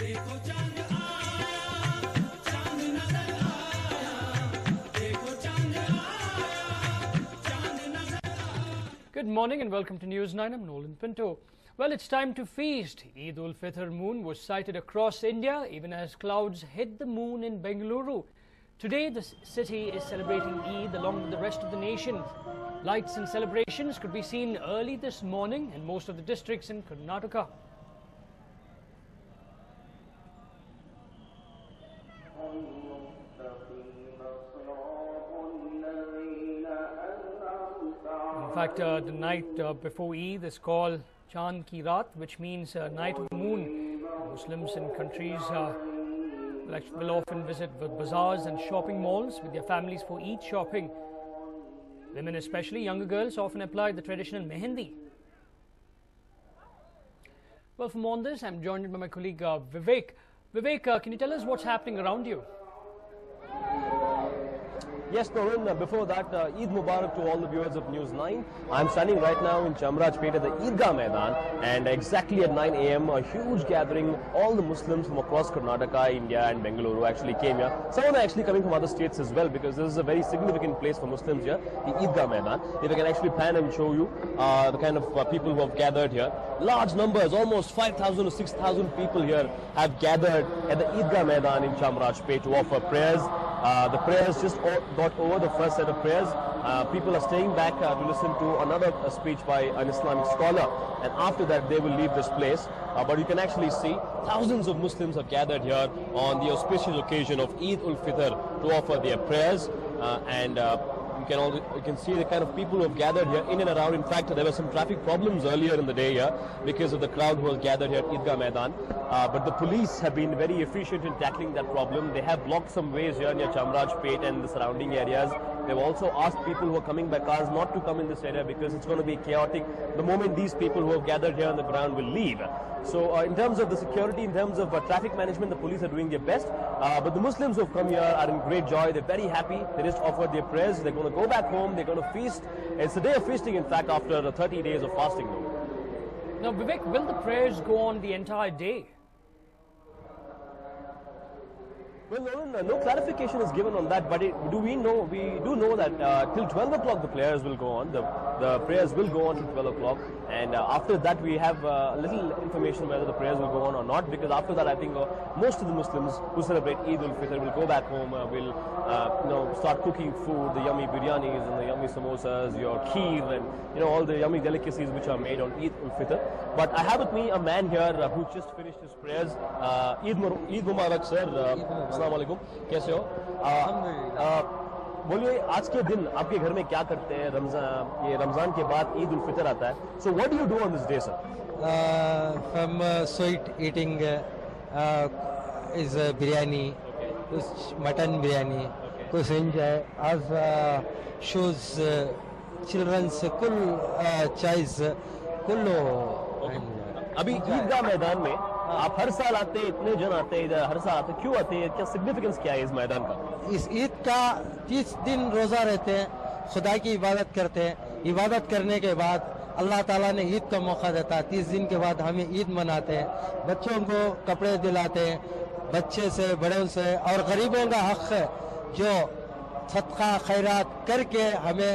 Good morning and welcome to News 9. I'm Nolan Pinto. Well, it's time to feast. Eid-ul-Fitr moon was sighted across India, even as clouds hid the moon in Bengaluru. Today, the city is celebrating Eid along with the rest of the nation. Lights and celebrations could be seen early this morning in most of the districts in Karnataka. In fact, the night before Eid is called Chand Ki Raat, which means night of the moon. Muslims in countries will often visit bazaars and shopping malls with their families for Eid shopping. Women, especially younger girls, often apply the traditional mehendi. Well, for more on this, I'm joined by my colleague Vivek. Vivek, can you tell us what's happening around you? Yes, Nolan, before that, Eid Mubarak to all the viewers of News 9. I'm standing right now in Chamrajpet at the Eidgah Maidan, and exactly at 9 a.m. a huge gathering, all the Muslims from across Karnataka, India and Bengaluru actually came here. Some of them are actually coming from other states as well, because this is a very significant place for Muslims here, the Eidgah Maidan. If I can actually pan and show you the kind of people who have gathered here. Large numbers, almost 5,000 to 6,000 people here have gathered at the Eidgah Maidan in Chamrajpet to offer prayers. The prayers just got over, the first set of prayers. People are staying back to listen to another speech by an Islamic scholar, and after that they will leave this place. But you can actually see thousands of Muslims have gathered here on the auspicious occasion of Eid-ul-Fitr to offer their prayers, you can see the kind of people who have gathered here in and around. In fact, there were some traffic problems earlier in the day here because of the crowd who was gathered here at Eidgah Maidan. But the police have been very efficient in tackling that problem. They have blocked some ways here near Chamrajpet and the surrounding areas. They've also asked people who are coming by cars not to come in this area because it's going to be chaotic the moment these people who have gathered here on the ground will leave. So in terms of the security, in terms of traffic management, the police are doing their best. But the Muslims who have come here are in great joy. They're very happy. They just offered their prayers. They're going to go back home. They're going to feast. It's a day of feasting, in fact, after 30 days of fasting. Now, Vivek, will the prayers go on the entire day? Well, no clarification is given on that, but we do know that till 12 o'clock the prayers will go on. The prayers will go on till 12 o'clock, and after that we have little information whether the prayers will go on or not, because after that I think most of the Muslims who celebrate Eid-ul-Fitr will go back home, will start cooking food, the yummy biryanis and the yummy samosas, your kheer and all the yummy delicacies which are made on Eid-ul-Fitr. But I have with me a man here who just finished his prayers. Eid Mubarak, sir. Assalamu alaikum. कैसे हो? बोलिए आज के दिन आपके घर में क्या करते हैं? रमजान के बाद ईद उल फितर आता है. So what do you do on this day, sir? From sweet eating is biryani, mutton biryani, कुछ enjoy as shoes children's कुल choice कुल्लो. अभी ईदगाह मैदान में आप हर साल आते हैं, इतने जन आते हैं इधर, हर साल आते हैं, क्यों आते हैं, क्या सिग्निफिकेंस क्या है इस मैदान का? इस ईद का 30 दिन रोजा रहते हैं, खुदा की इबादत करते हैं. इबादत करने के बाद अल्लाह ताला ने ईद का मौका देता है. 30 दिन के बाद हमें ईद मनाते हैं, बच्चों को कपड़े दिलाते हैं, बच्चे से बड़ों से, और गरीबों का हक है जो सदका खैरात करके हमें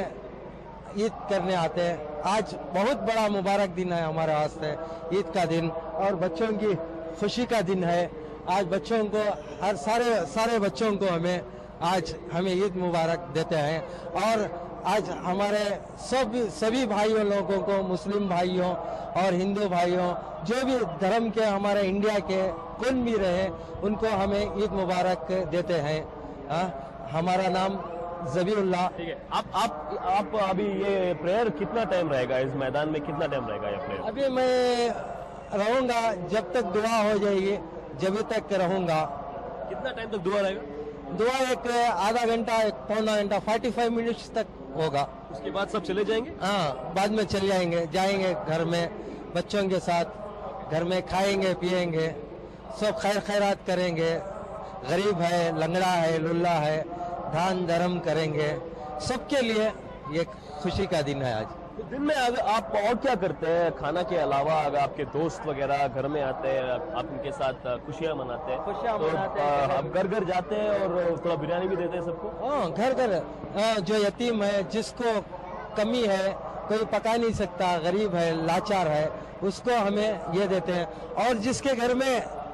ईद करने आते हैं. आज बहुत बड़ा मुबारक दिन है हमारे वास्ते, ईद का दिन, और बच्चों की खुशी का दिन है. आज बच्चों को हर सारे बच्चों को हमें ईद मुबारक देते हैं. और आज हमारे सभी भाइयों लोगों को, मुस्लिम भाइयों और हिंदू भाइयों, जो भी धर्म के हमारे इंडिया के कौन भी रहे, उनको हमें ईद मुबारक देते हैं. हमारा नाम ज़बीउल्लाह. ठीक है. आप अभी ये प्रेयर कितना टाइम रहेगा इस मैदान में, कितना टाइम रहेगा ये प्रेयर? अभी मैं रहूंगा जब तक दुआ हो जाएगी, जब तक रहूंगा. कितना टाइम तक दुआ रहेगा? दुआ एक आधा घंटा, एक पौना घंटा, 45 मिनट्स तक होगा. उसके बाद सब चले जाएंगे? हाँ, बाद में चले जाएंगे घर में, बच्चों के साथ घर में खाएंगे पिएंगे, सब खैर खैरात करेंगे. गरीब है, लंगड़ा है, लुल्ला है, दान धर्म करेंगे. सबके लिए ये खुशी का दिन है आज. तो दिन में अगर आप और क्या करते हैं खाना के अलावा? अगर आपके दोस्त वगैरह घर में आते हैं, आप उनके साथ खुशियां मनाते हैं, खुशियां तो मनाते हैं, आप घर घर जाते हैं और थोड़ा बिरयानी भी देते हैं सबको? हाँ, घर घर जो यतीम है, जिसको कमी है, कोई पका नहीं सकता, गरीब है, लाचार है, उसको हमें ये देते हैं। और जिसके घर में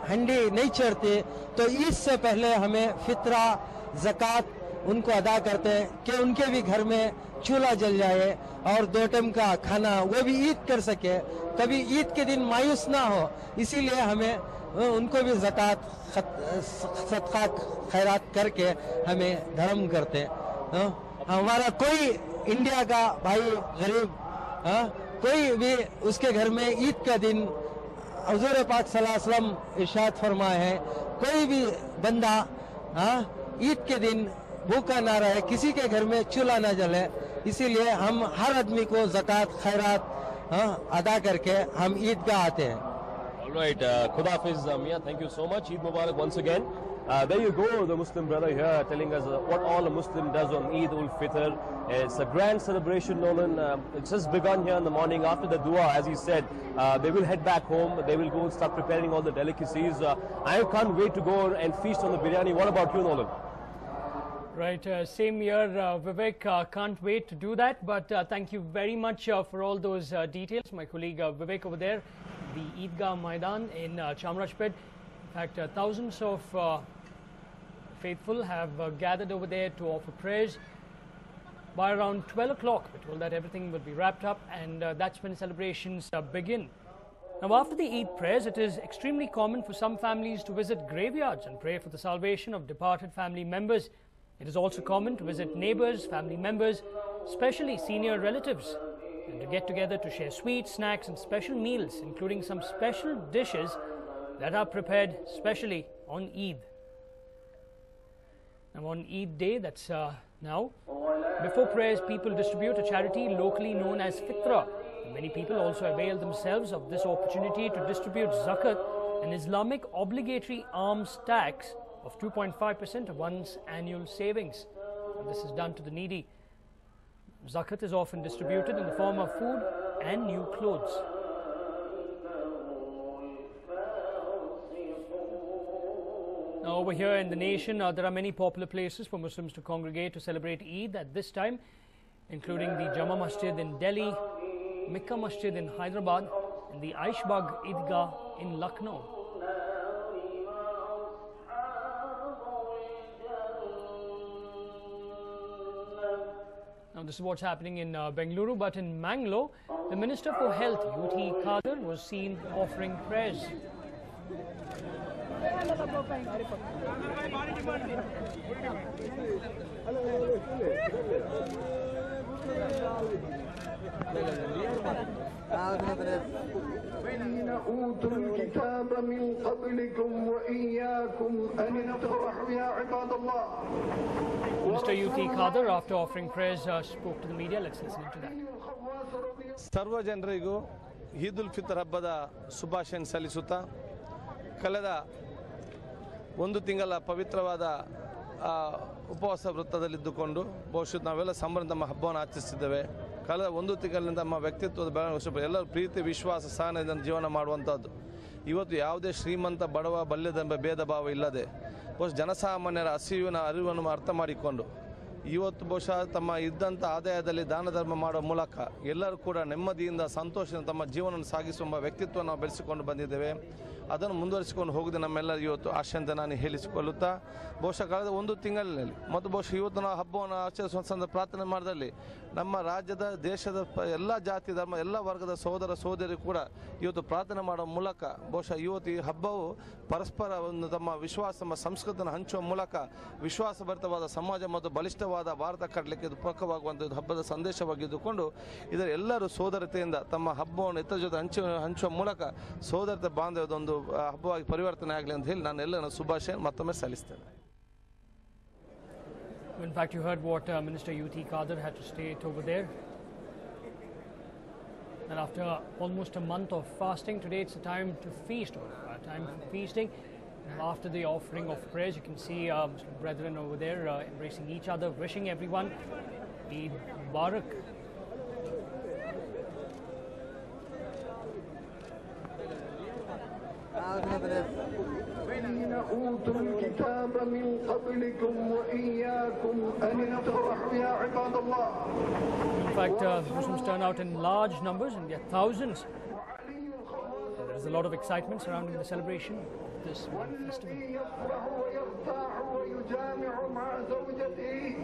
हंडी नहीं चढ़ती तो ईद से पहले हमें फितरा, ज़कात उनको अदा करते हैं कि उनके भी घर में चूल्हा जल जाए और 2 टाइम का खाना वो भी ईद कर सके, कभी ईद के दिन मायूस ना हो। इसीलिए हमें उनको भी ज़कात, सदका, खैरात करके हमें धर्म करते हैं। हमारा कोई इंडिया का भाई गरीब, कोई भी उसके घर में ईद का दिन हुज़ूर पाक सल्लल्लाहु अलैहि वसल्लम इरशाद फरमाए हैं, कोई भी बंदा ईद के दिन भूखा ना रहे, किसी के घर में चूल्हा ना जले। इसीलिए हम हर आदमी को ज़कात, खैरात अदा करके हम ईदगाह आते हैं। All right, Khuda Hafiz, Mia, thank you so much. Eid Mubarak once again. There you go, the Muslim brother here telling us what all a Muslim does on Eid ul Fitr. It's a grand celebration, Nolan. It's just begun here in the morning. After the dua, as he said, they will head back home. They will go and start preparing all the delicacies. I can't wait to go and feast on the biryani. What about you, Nolan? Right, same here, Vivek. Can't wait to do that, but thank you very much for all those details. My colleague Vivek over there, the Eidgah Maidan in Chamrajpet. In fact, thousands of faithful have gathered over there to offer prayers. By around 12 o'clock, we're told that everything will be wrapped up, and that's when celebrations begin. Now, after the Eid prayers, it is extremely common for some families to visit graveyards and pray for the salvation of departed family members. It is also common to visit neighbors, family members, especially senior relatives, and to get together to share sweets, snacks and special meals, including some special dishes that are prepared specially on Eid. Now on Eid day, that's now, before prayers, people distribute a charity locally known as Fitra. Many people also avail themselves of this opportunity to distribute zakat, an Islamic obligatory alms tax of 2.5% of one's annual savings. And this is done to the needy. Zakat is often distributed in the form of food and new clothes. Now over here in the nation, there are many popular places for Muslims to congregate to celebrate Eid at this time, including the Jama Masjid in Delhi, Mecca Masjid in Hyderabad, and the Aishbagh Eidgah in Lucknow. Now this is what's happening in Bengaluru, but in Mangalore, the Minister for Health, UT Khader, was seen offering prayers. أوتوا الكتاب من قبلكم وإياكم أن اتقوا يا عباد الله. Mr. UT Khader, after offering prayers, spoke to the media. Let's listen to that. ಸರ್ವ ಜನರಿಗೂ ಈದ್ ಉಲ್ ಫಿತರ್ ಹಬ್ಬದ ಶುಭಾಶಯ ಸಲ್ಲಿಸುತ್ತಾ ಕಳೆದ ಒಂದು ತಿಂಗಳ ಪವಿತ್ರವಾದ ಉಪವಾಸ ವೃತ್ತದಲ್ಲಿದ್ದುಕೊಂಡು ಬಹುಶಃ ನಾವೆಲ್ಲ ಸಂಭ್ರಮ ನಮ್ಮ ಹಬ್ಬವನ್ನು ಆಚರಿಸಿದ್ದೇವೆ. ಕಳೆದ ಒಂದು ತಿಂಗಳಿನಿಂದ ನಮ್ಮ ವ್ಯಕ್ತಿತ್ವದ ಬೆಳವಣಿಗೆ ಎಲ್ಲರೂ ಪ್ರೀತಿ ವಿಶ್ವಾಸ ಸಹನೆಯಿಂದ ಜೀವನ ಮಾಡುವಂಥದ್ದು. ಇವತ್ತು ಯಾವುದೇ ಶ್ರೀಮಂತ ಬಡವ ಬಲ್ಯದೆಂಬ ಭೇದ ಭಾವ ಇಲ್ಲದೆ ಬಹುಶಃ ಜನಸಾಮಾನ್ಯರ ಹಸಿವಿನ ಅರಿವನ್ನು ಅರ್ಥ ಮಾಡಿಕೊಂಡು ಇವತ್ತು ಬಹುಶಃ ತಮ್ಮ ಇದ್ದಂಥ ಆದಾಯದಲ್ಲಿ ದಾನ ಧರ್ಮ ಮಾಡುವ ಮೂಲಕ ಎಲ್ಲರೂ ಕೂಡ ನೆಮ್ಮದಿಯಿಂದ ಸಂತೋಷದಿಂದ ತಮ್ಮ ಜೀವನವನ್ನು ಸಾಗಿಸುವ ವ್ಯಕ್ತಿತ್ವ ನಾವು ಬೆಳೆಸಿಕೊಂಡು ಬಂದಿದ್ದೇವೆ. ಅದನ್ನು ಮುಂದುವರಿಸಿಕೊಂಡು ಹೋಗಿದೆ ನಮ್ಮೆಲ್ಲರ ಇವತ್ತು ಆಶೆ ಅಂತ ನಾನು ಹೇಳಿಸಿಕೊಳ್ಳುತ್ತಾ ಬಹುಶಃ ಕಳೆದ ಒಂದು ತಿಂಗಳಿನಲ್ಲಿ ಮತ್ತು ಬಹುಶಃ ಇವತ್ತು ನಾವು ಹಬ್ಬವನ್ನು ಆಚರಿಸುವ ಸಂದರ್ಭ ಪ್ರಾರ್ಥನೆ ಮಾಡಿದಲ್ಲಿ ನಮ್ಮ ರಾಜ್ಯದ ದೇಶದ ಎಲ್ಲ ಜಾತಿ ಧರ್ಮ ಎಲ್ಲ ವರ್ಗದ ಸಹೋದರ ಸಹೋದರಿ ಕೂಡ ಇವತ್ತು ಪ್ರಾರ್ಥನೆ ಮಾಡುವ ಮೂಲಕ ಬಹುಶಃ ಇವತ್ತು ಈ ಹಬ್ಬವು ಪರಸ್ಪರ ಒಂದು ತಮ್ಮ ವಿಶ್ವಾಸ ನಮ್ಮ ಸಂಸ್ಕೃತಿಯನ್ನು ಹಂಚುವ ಮೂಲಕ ವಿಶ್ವಾಸಭರಿತವಾದ ಸಮಾಜ ಮತ್ತು ಬಲಿಷ್ಠವಾದ ಭಾರತ ಕಟ್ಟಲಿಕ್ಕೆ ಇದು ಪೂರಕವಾಗುವಂಥ ಹಬ್ಬದ ಸಂದೇಶವಾಗಿದ್ದುಕೊಂಡು ಇದರ ಎಲ್ಲರೂ ಸೋದರತೆಯಿಂದ ತಮ್ಮ ಹಬ್ಬವನ್ನು ಇತರ ಜೊತೆ ಹಂಚುವ ಮೂಲಕ ಸೋದರತೆ ಬಾಂಧವ್ಯದೊಂದು ಹಬ್ಬವಾಗಿ ಪರಿವರ್ತನೆ ಆಗಲಿ ಅಂತ ಹೇಳಿ ನಾನು ಎಲ್ಲರ ಶುಭಾಶಯ ಮತ್ತೊಮ್ಮೆ ಸಲ್ಲಿಸ್ತೇನೆ. In fact, you heard what Minister UT Khader had to state over there. And after almost a month of fasting, today it's a time to feast, or a time for feasting. After the offering of prayers, you can see Muslim brethren over there embracing each other, wishing everyone Eid Mubarak. الذين أوتوا الكتاب من قبلكم وإياكم أن تفرحوا يا عباد الله. In fact, Muslims turn out in large numbers, in their thousands. There is a lot of excitement surrounding the celebration of this festival. والذي يفرح ويرتاح ويجامع مع زوجته.